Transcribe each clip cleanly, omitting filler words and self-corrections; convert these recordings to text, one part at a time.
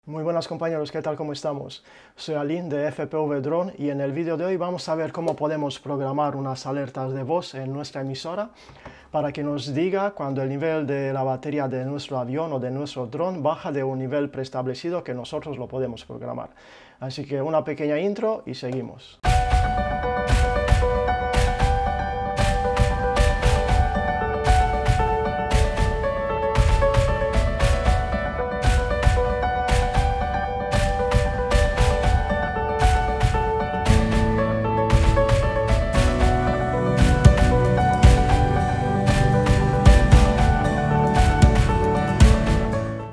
Muy buenas compañeros, ¿qué tal? ¿Cómo estamos? Soy Alin de FPV Drone y en el vídeo de hoy vamos a ver cómo podemos programar unas alertas de voz en nuestra emisora para que nos diga cuando el nivel de la batería de nuestro avión o de nuestro dron baja de un nivel preestablecido que nosotros lo podemos programar. Así que una pequeña intro y seguimos.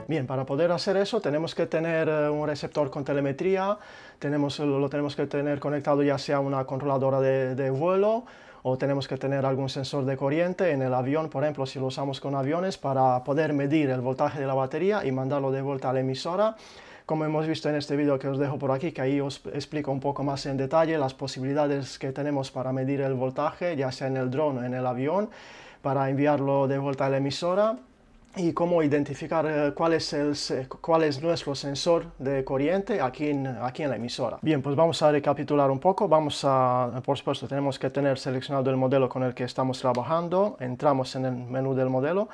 Bien, para poder hacer eso tenemos que tener un receptor con telemetría, lo tenemos que tener conectado ya sea a una controladora de vuelo o tenemos que tener algún sensor de corriente en el avión, por ejemplo, si lo usamos con aviones, para poder medir el voltaje de la batería y mandarlo de vuelta a la emisora. Como hemos visto en este vídeo que os dejo por aquí, que ahí os explico un poco más en detalle las posibilidades que tenemos para medir el voltaje, ya sea en el dron o en el avión, para enviarlo de vuelta a la emisora. Y cómo identificar cuál es nuestro sensor de corriente aquí en la emisora. Bien, pues vamos a recapitular un poco. Por supuesto, tenemos que tener seleccionado el modelo con el que estamos trabajando. Entramos en el menú del modelo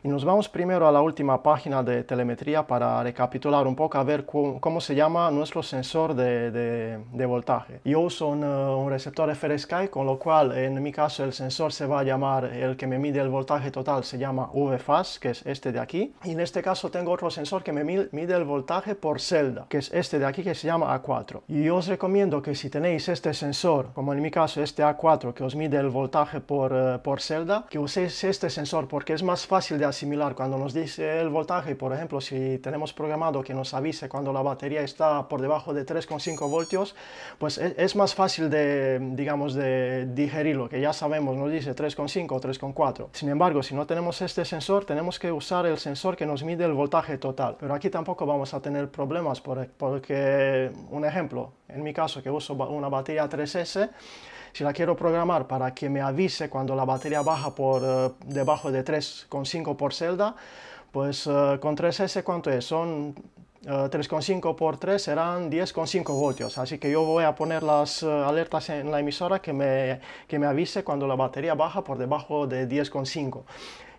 y nos vamos primero a la última página de telemetría para recapitular un poco, a ver cómo se llama nuestro sensor de voltaje. Yo uso un receptor FrSky, con lo cual en mi caso el sensor se va a llamar, el que me mide el voltaje total se llama VFAS, que es este de aquí. Y en este caso tengo otro sensor que me mide el voltaje por celda, que es este de aquí, que se llama A4. Y yo os recomiendo que si tenéis este sensor, como en mi caso este A4, que os mide el voltaje por celda, que uséis este sensor porque es más fácil de asimilar cuando nos dice el voltaje. Por ejemplo, si tenemos programado que nos avise cuando la batería está por debajo de 3,5 voltios, pues es más fácil de digerirlo, que ya sabemos, nos dice 3,5 o 3,4. Sin embargo, si no tenemos este sensor, tenemos que usar el sensor que nos mide el voltaje total. Pero aquí tampoco vamos a tener problemas porque, un ejemplo, en mi caso que uso una batería 3S, si la quiero programar para que me avise cuando la batería baja por debajo de 3,5 por celda, pues con 3S, ¿cuánto es? Son 3,5 por 3 serán 10,5 voltios. Así que yo voy a poner las alertas en la emisora que me avise cuando la batería baja por debajo de 10,5.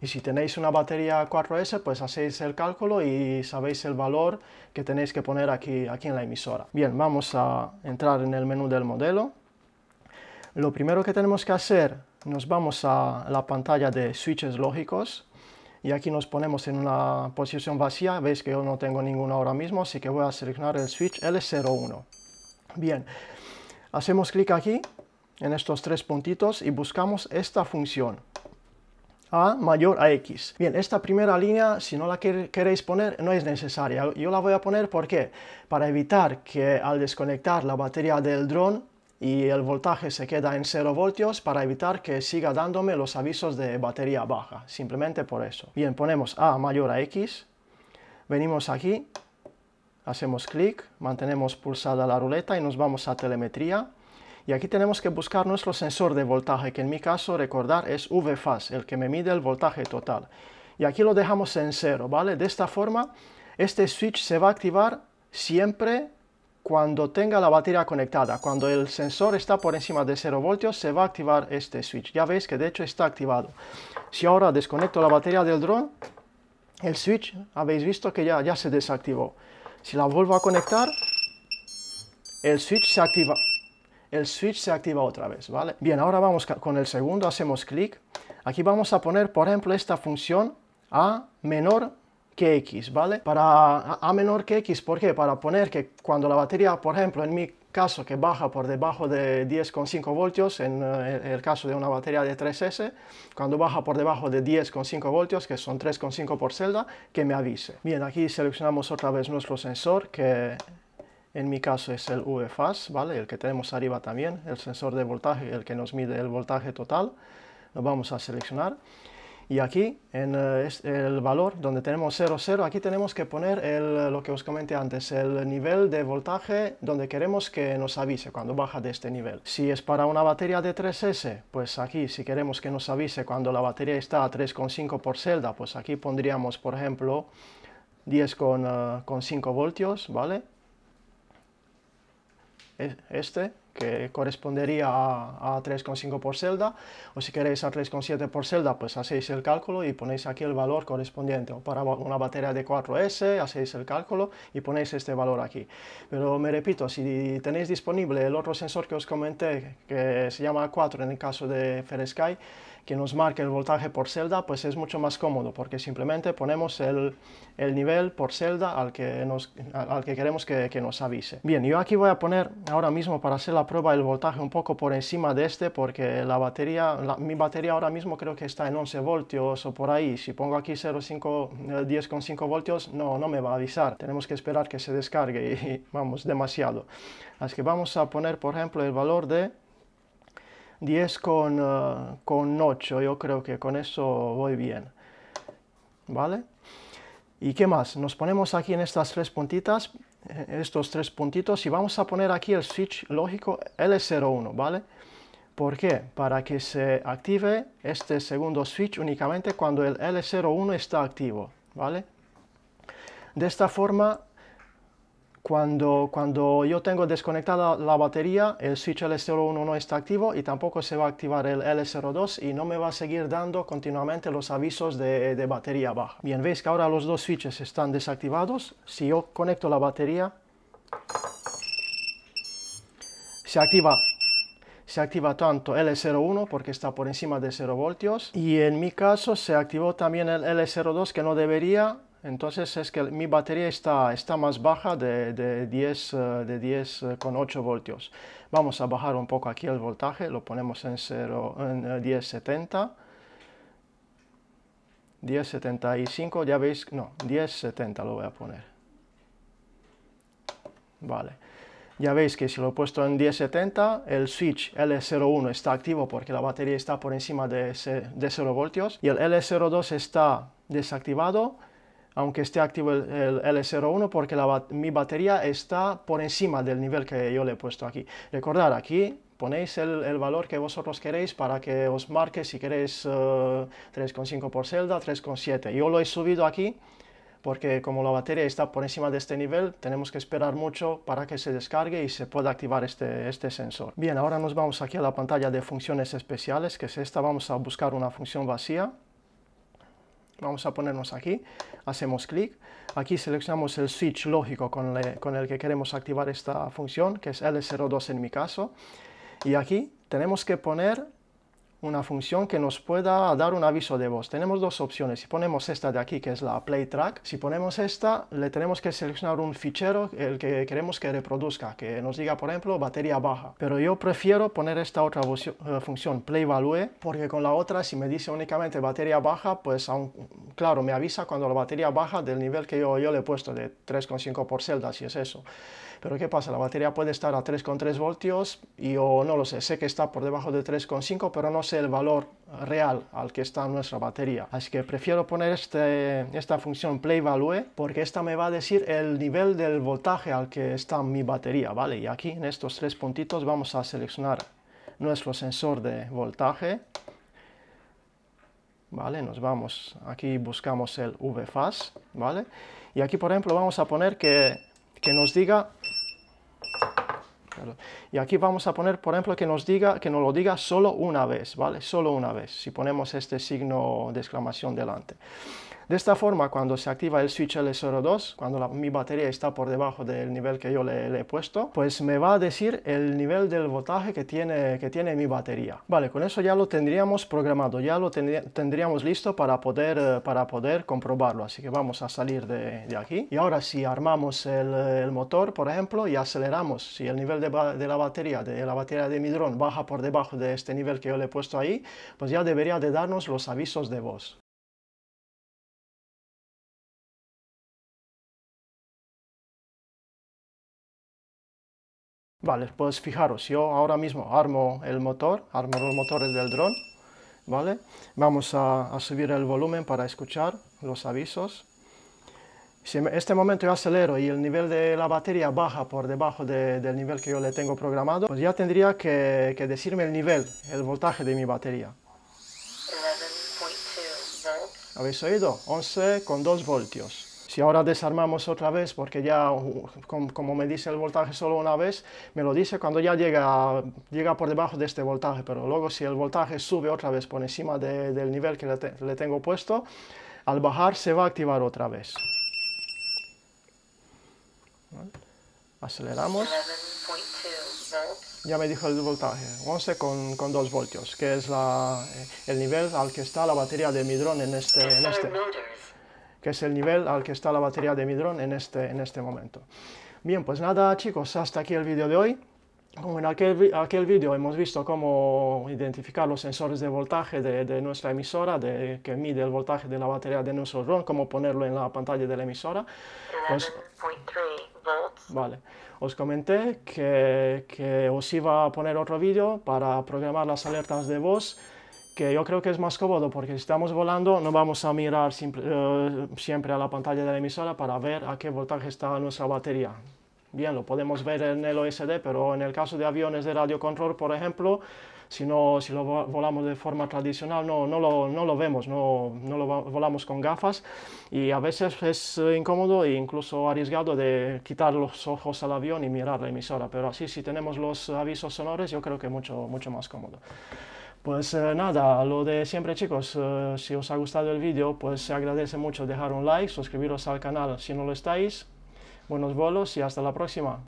Y si tenéis una batería 4S, pues hacéis el cálculo y sabéis el valor que tenéis que poner aquí en la emisora. Bien, vamos a entrar en el menú del modelo. Lo primero que tenemos que hacer, nos vamos a la pantalla de switches lógicos y aquí nos ponemos en una posición vacía. Veis que yo no tengo ninguno ahora mismo, así que voy a seleccionar el switch L01. Bien, hacemos clic aquí en estos tres puntitos y buscamos esta función, A mayor a X. Bien, esta primera línea, si no la queréis poner, no es necesaria. Yo la voy a poner, ¿por qué? Para evitar que al desconectar la batería del dron y el voltaje se queda en 0 voltios, para evitar que siga dándome los avisos de batería baja, simplemente por eso. Bien, ponemos A mayor a X, venimos aquí, hacemos clic, mantenemos pulsada la ruleta y nos vamos a telemetría. Y aquí tenemos que buscar nuestro sensor de voltaje, que en mi caso, recordar, es VFAS, el que me mide el voltaje total. Y aquí lo dejamos en 0, ¿vale? De esta forma, este switch se va a activar siempre cuando tenga la batería conectada. Cuando el sensor está por encima de 0 voltios, se va a activar este switch. Ya veis que de hecho está activado. Si ahora desconecto la batería del dron, el switch, habéis visto que ya se desactivó. Si la vuelvo a conectar, el switch se activa. El switch se activa otra vez, ¿vale? Bien, ahora vamos con el segundo, hacemos clic. Aquí vamos a poner, por ejemplo, esta función A menor que X, ¿vale? Para A menor que X, ¿por qué? Para poner que cuando la batería, por ejemplo, en mi caso, que baja por debajo de 10,5 voltios, en el caso de una batería de 3S, cuando baja por debajo de 10,5 voltios, que son 3,5 por celda, que me avise. Bien, aquí seleccionamos otra vez nuestro sensor, que en mi caso es el VFAS, ¿vale? El que tenemos arriba también, el sensor de voltaje, el que nos mide el voltaje total. Lo vamos a seleccionar. Y aquí, en el valor donde tenemos 0,0, aquí tenemos que poner lo que os comenté antes, el nivel de voltaje donde queremos que nos avise cuando baja de este nivel. Si es para una batería de 3S, pues aquí si queremos que nos avise cuando la batería está a 3,5 por celda, pues aquí pondríamos, por ejemplo, 10,5 voltios, ¿vale? Este, que correspondería a 3,5 por celda, o si queréis a 3,7 por celda, pues hacéis el cálculo y ponéis aquí el valor correspondiente, o para una batería de 4S, hacéis el cálculo y ponéis este valor aquí. Pero me repito, si tenéis disponible el otro sensor que os comenté, que se llama 4 en el caso de FrSky, que nos marque el voltaje por celda, pues es mucho más cómodo, porque simplemente ponemos el nivel por celda al que queremos que nos avise. Bien, yo aquí voy a poner ahora mismo para hacer la prueba el voltaje un poco por encima de este, porque mi batería ahora mismo creo que está en 11 voltios o por ahí. Si pongo aquí 10,5 voltios, no me va a avisar. Tenemos que esperar que se descargue y vamos, demasiado. Así que vamos a poner, por ejemplo, el valor de 10,8, yo creo que con eso voy bien, ¿vale? ¿Y qué más? Nos ponemos aquí en estas tres puntitas, estos tres puntitos, y vamos a poner aquí el switch lógico L01, ¿vale? ¿Por qué? Para que se active este segundo switch únicamente cuando el L01 está activo, ¿vale? De esta forma, cuando yo tengo desconectada la batería, el switch L01 no está activo y tampoco se va a activar el L02 y no me va a seguir dando continuamente los avisos de batería baja. Bien, veis que ahora los dos switches están desactivados. Si yo conecto la batería, se activa tanto L01 porque está por encima de 0 voltios y en mi caso se activó también el L02 que no debería. Entonces es que mi batería está más baja de 10,8 voltios. Vamos a bajar un poco aquí el voltaje, lo ponemos en 1070. 1075, ya veis, no, 1070 lo voy a poner. Vale. Ya veis que si lo he puesto en 1070, el switch L01 está activo porque la batería está por encima de 0 voltios y el L02 está desactivado, aunque esté activo el L01 porque mi batería está por encima del nivel que yo le he puesto aquí. Recordad, aquí ponéis el valor que vosotros queréis para que os marque si queréis 3,5 por celda, 3,7. Yo lo he subido aquí porque como la batería está por encima de este nivel, tenemos que esperar mucho para que se descargue y se pueda activar este sensor. Bien, ahora nos vamos aquí a la pantalla de funciones especiales, que es esta. Vamos a buscar una función vacía. Vamos a ponernos aquí, hacemos clic, aquí seleccionamos el switch lógico con el que queremos activar esta función, que es L02 en mi caso, y aquí tenemos que poner una función que nos pueda dar un aviso de voz. Tenemos dos opciones. Si ponemos esta de aquí, que es la Play Track, si ponemos esta, le tenemos que seleccionar un fichero el que queremos que reproduzca, que nos diga, por ejemplo, batería baja. Pero yo prefiero poner esta otra función Play Value, porque con la otra, si me dice únicamente batería baja, pues claro, me avisa cuando la batería baja del nivel que yo le he puesto, de 3,5 por celda, si es eso. Pero ¿qué pasa? La batería puede estar a 3,3 voltios y yo no lo sé que está por debajo de 3,5, pero no sé el valor real al que está nuestra batería. Así que prefiero poner esta función Play Value porque esta me va a decir el nivel del voltaje al que está mi batería, ¿vale? Y aquí en estos tres puntitos vamos a seleccionar nuestro sensor de voltaje. ¿Vale? Nos vamos, aquí buscamos el VFAS, ¿vale? Y aquí, por ejemplo, vamos a poner que nos diga... Y aquí vamos a poner, por ejemplo, que nos lo diga solo una vez, ¿vale? Solo una vez, si ponemos este signo de exclamación delante. De esta forma, cuando se activa el switch L02, cuando mi batería está por debajo del nivel que yo le he puesto, pues me va a decir el nivel del voltaje que tiene mi batería. Vale, con eso ya lo tendríamos programado, ya lo tendríamos listo para poder comprobarlo. Así que vamos a salir de aquí. Y ahora si armamos el motor, por ejemplo, y aceleramos, si el nivel de la batería de mi dron baja por debajo de este nivel que yo le he puesto ahí, pues ya debería de darnos los avisos de voz. Vale, pues fijaros, yo ahora mismo armo los motores del dron, ¿vale? Vamos a subir el volumen para escuchar los avisos. Si en este momento yo acelero y el nivel de la batería baja por debajo del nivel que yo le tengo programado, pues ya tendría que decirme el voltaje de mi batería. 11.2 volts. ¿Habéis oído? 11,2 voltios. Si ahora desarmamos otra vez, porque ya, como me dice el voltaje solo una vez, me lo dice cuando ya llega por debajo de este voltaje, pero luego si el voltaje sube otra vez por encima del nivel que le tengo puesto, al bajar se va a activar otra vez. ¿Vale? Aceleramos. Ya me dijo el voltaje, 11,2 voltios, que es el nivel al que está la batería de mi dron que es el nivel al que está la batería de mi dron en este momento. Bien, pues nada chicos, hasta aquí el vídeo de hoy. Como en aquel vídeo hemos visto cómo identificar los sensores de voltaje de nuestra emisora, que mide el voltaje de la batería de nuestro dron, cómo ponerlo en la pantalla de la emisora. Pues, vale, os comenté que os iba a poner otro vídeo para programar las alertas de voz, que yo creo que es más cómodo, porque si estamos volando no vamos a mirar siempre a la pantalla de la emisora para ver a qué voltaje está nuestra batería. Bien, lo podemos ver en el OSD, pero en el caso de aviones de radiocontrol, por ejemplo, si lo volamos de forma tradicional, no lo vemos, no lo volamos con gafas, y a veces es incómodo e incluso arriesgado de quitar los ojos al avión y mirar la emisora, pero así si tenemos los avisos sonoros, yo creo que mucho más cómodo. Pues nada, lo de siempre chicos, si os ha gustado el vídeo, pues se agradece mucho dejar un like, suscribiros al canal si no lo estáis. Buenos vuelos y hasta la próxima.